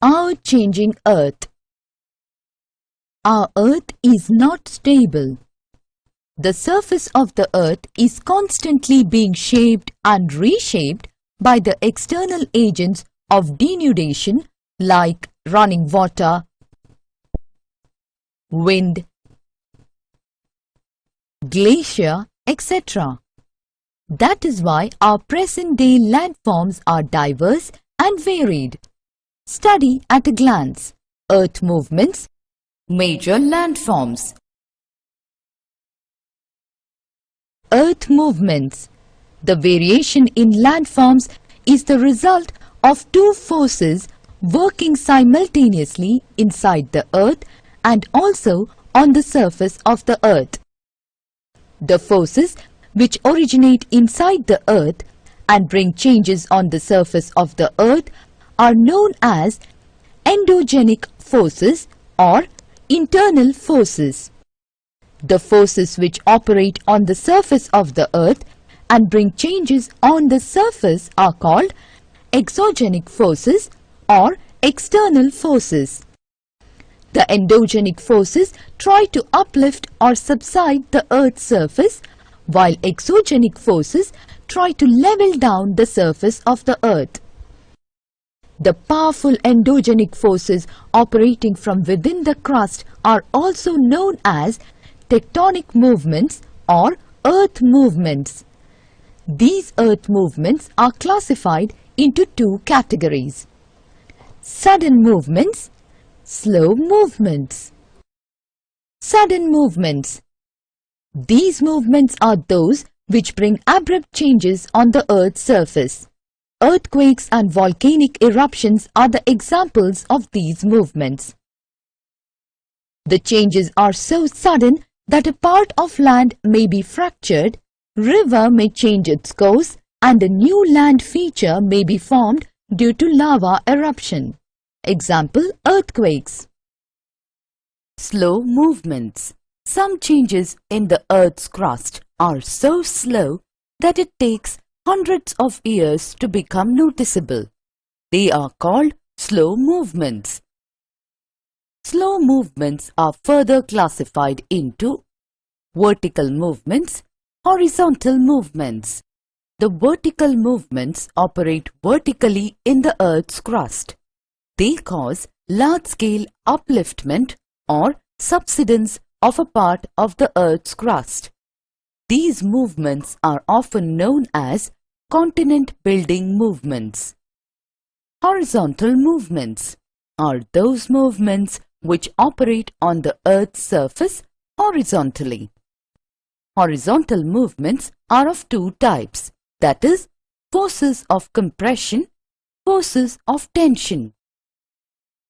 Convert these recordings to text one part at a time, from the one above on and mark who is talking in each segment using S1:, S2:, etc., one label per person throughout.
S1: Our changing Earth. Our Earth is not stable. The surface of the Earth is constantly being shaped and reshaped by the external agents of denudation like running water, wind, glacier, etc. That is why our present-day landforms are diverse and varied. Study at a glance. Earth movements. Major landforms. Earth movements. The variation in landforms is the result of two forces working simultaneously inside the Earth and also on the surface of the Earth. The forces which originate inside the Earth and bring changes on the surface of the Earth are known as endogenic forces or internal forces. The forces which operate on the surface of the Earth and bring changes on the surface are called exogenic forces or external forces. The endogenic forces try to uplift or subside the Earth's surface, while exogenic forces try to level down the surface of the Earth. The powerful endogenic forces operating from within the crust are also known as tectonic movements or earth movements. These earth movements are classified into two categories: sudden movements, slow movements. Sudden movements. These movements are those which bring abrupt changes on the Earth's surface. Earthquakes and volcanic eruptions are the examples of these movements. The changes are so sudden that a part of land may be fractured, river may change its course, and a new land feature may be formed due to lava eruption. Example: earthquakes. Slow movements. Some changes in the Earth's crust are so slow that it takes hundreds of years to become noticeable. They are called slow movements. Slow movements are further classified into vertical movements, horizontal movements. The vertical movements operate vertically in the Earth's crust. They cause large-scale upliftment or subsidence of a part of the Earth's crust. These movements are often known as continent-building movements. Horizontal movements are those movements which operate on the Earth's surface horizontally. Horizontal movements are of two types, that is, forces of compression, forces of tension.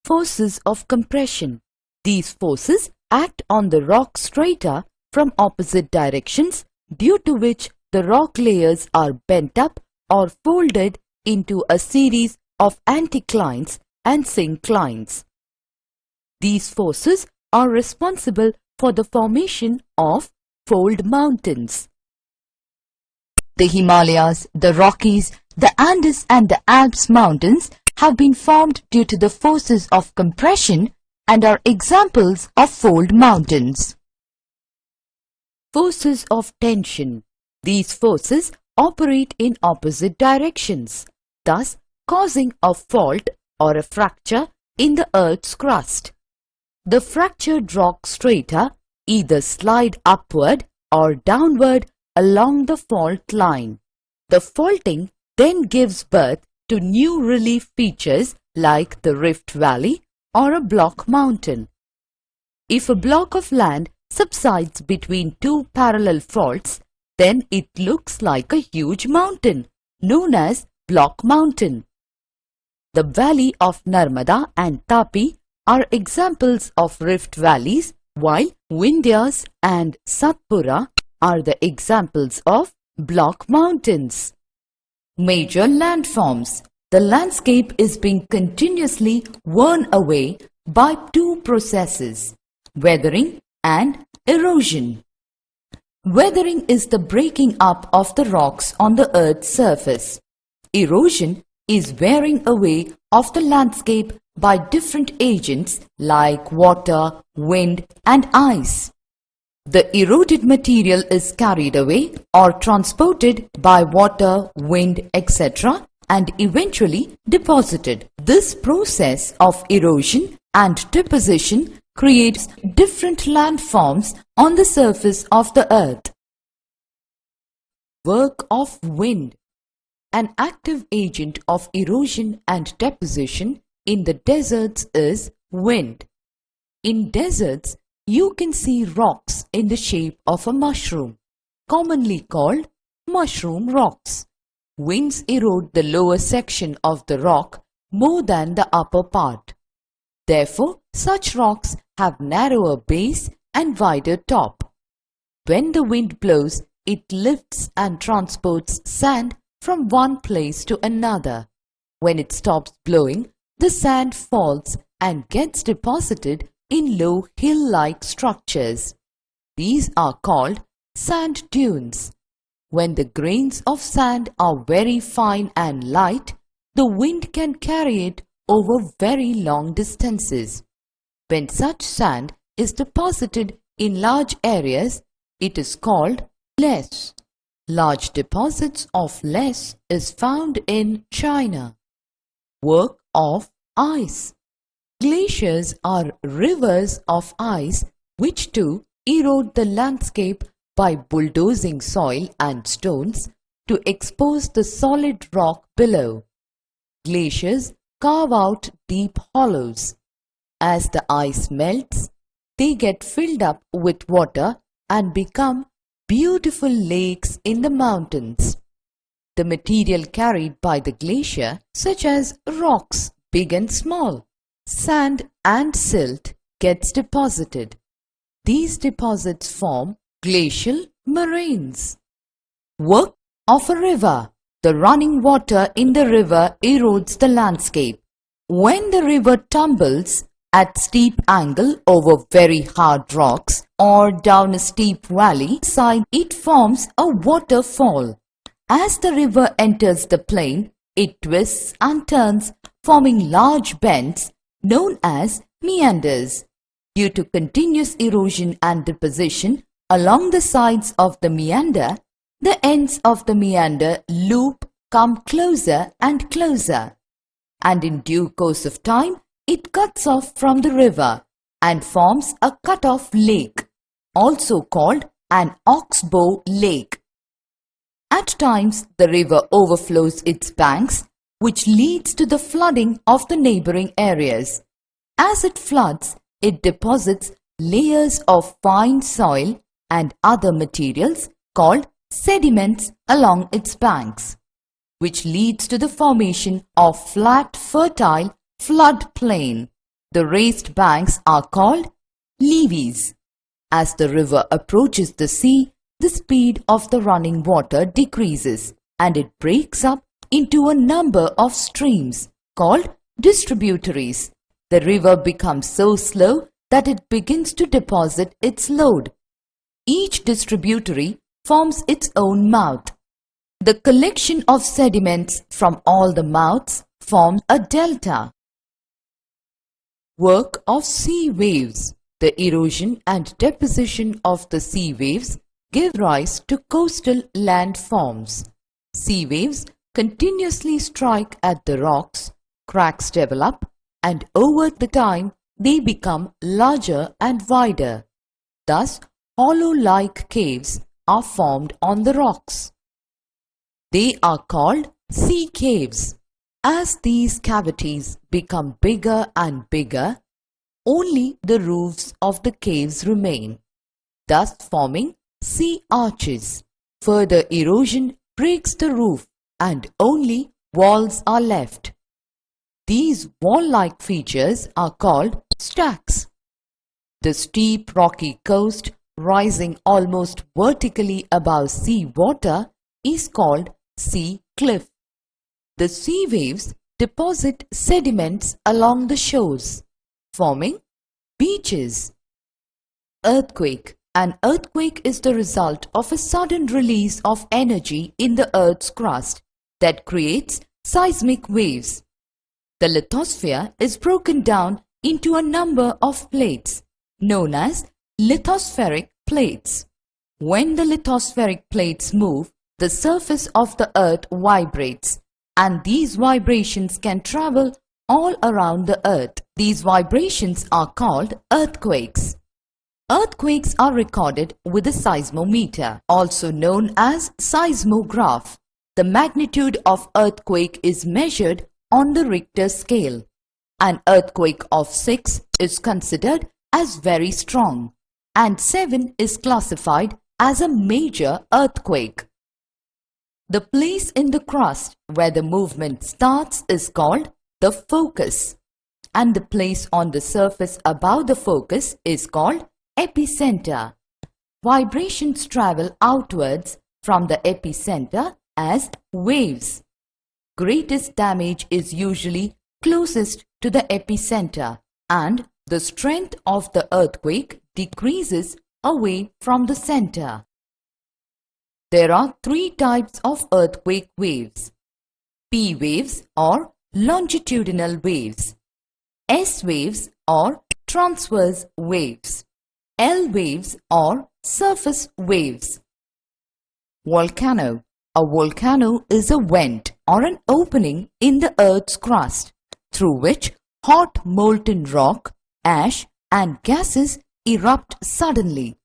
S1: Forces of compression. These forces act on the rock strata from opposite directions, due to which the rock layers are bent up or folded into a series of anticlines and synclines. These forces are responsible for the formation of fold mountains. The Himalayas, the Rockies, the Andes and the Alps mountains have been formed due to the forces of compression and are examples of fold mountains. Forces of tension. These forces operate in opposite directions, thus causing a fault or a fracture in the Earth's crust. The fractured rock strata either slide upward or downward along the fault line. The faulting then gives birth to new relief features like the Rift Valley or a block mountain. If a block of land subsides between two parallel faults, then it looks like a huge mountain, known as block mountain. The valley of Narmada and Tapi are examples of rift valleys, while Vindhyas and Satpura are the examples of block mountains. Major landforms. The landscape is being continuously worn away by two processes: weathering and erosion. Weathering is the breaking up of the rocks on the Earth's surface. Erosion is wearing away of the landscape by different agents like water, wind and ice. The eroded material is carried away or transported by water, wind, etc. and eventually deposited. This process of erosion and deposition creates different landforms on the surface of the earth. Work of wind. An active agent of erosion and deposition in the deserts is wind. In deserts, you can see rocks in the shape of a mushroom, commonly called mushroom rocks. Winds erode the lower section of the rock more than the upper part. Therefore, such rocks have narrower base and wider top. When the wind blows, it lifts and transports sand from one place to another. When it stops blowing, the sand falls and gets deposited in low hill-like structures. These are called sand dunes. When the grains of sand are very fine and light, the wind can carry it over very long distances. When such sand is deposited in large areas, it is called less. Large deposits of less is found in China. Work of ice. Glaciers are rivers of ice which too erode the landscape by bulldozing soil and stones to expose the solid rock below. Glaciers carve out deep hollows. As the ice melts, they get filled up with water and become beautiful lakes in the mountains. The material carried by the glacier, such as rocks, big and small, sand and silt, gets deposited. These deposits form glacial moraines. Work of a river. The running water in the river erodes the landscape. When the river tumbles at steep angle over very hard rocks or down a steep valley side, it forms a waterfall. As the river enters the plain, it twists and turns, forming large bends known as meanders. Due to continuous erosion and deposition along the sides of the meander, the ends of the meander loop come closer and closer, and in due course of time, it cuts off from the river and forms a cut-off lake, also called an oxbow lake. At times, the river overflows its banks, which leads to the flooding of the neighboring areas. As it floods, it deposits layers of fine soil and other materials called sediments along its banks, which leads to the formation of flat, fertile floodplain. The raised banks are called levees. As the river approaches the sea, the speed of the running water decreases and it breaks up into a number of streams called distributaries. The river becomes so slow that it begins to deposit its load. Each distributary forms its own mouth. The collection of sediments from all the mouths forms a delta. Work of sea waves. The erosion and deposition of the sea waves give rise to coastal landforms. Sea waves continuously strike at the rocks, cracks develop, and over the time they become larger and wider. Thus, hollow-like caves are formed on the rocks. They are called sea caves. As these cavities become bigger and bigger, only the roofs of the caves remain, thus forming sea arches. Further erosion breaks the roof and only walls are left. These wall-like features are called stacks. The steep rocky coast rising almost vertically above sea water is called sea cliff. The sea waves deposit sediments along the shores, forming beaches. Earthquake. An earthquake is the result of a sudden release of energy in the Earth's crust that creates seismic waves. The lithosphere is broken down into a number of plates known as lithospheric plates. When the lithospheric plates move, the surface of the earth vibrates, and these vibrations can travel all around the earth. These vibrations are called earthquakes. Earthquakes are recorded with a seismometer, also known as seismograph. The magnitude of earthquake is measured on the Richter scale. An earthquake of 6 is considered as very strong, and 7 is classified as a major earthquake. The place in the crust where the movement starts is called the focus, and the place on the surface above the focus is called epicenter. Vibrations travel outwards from the epicenter as waves. Greatest damage is usually closest to the epicenter, and the strength of the earthquake decreases away from the center. There are 3 types of earthquake waves: P waves or longitudinal waves, S waves or transverse waves, L waves or surface waves. Volcano. A volcano is a vent or an opening in the earth's crust through which hot molten rock, ash and gases erupt suddenly.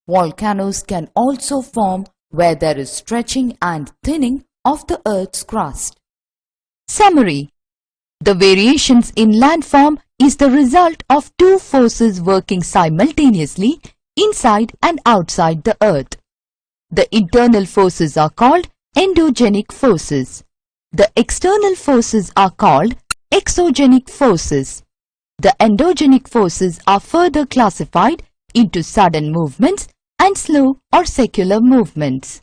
S1: Volcanoes can also form where there is stretching and thinning of the earth's crust. Summary. The variations in landform is the result of 2 forces working simultaneously inside and outside the earth. The internal forces are called endogenic forces. The external forces are called exogenic forces. The endogenic forces are further classified into sudden movements and slow or secular movements.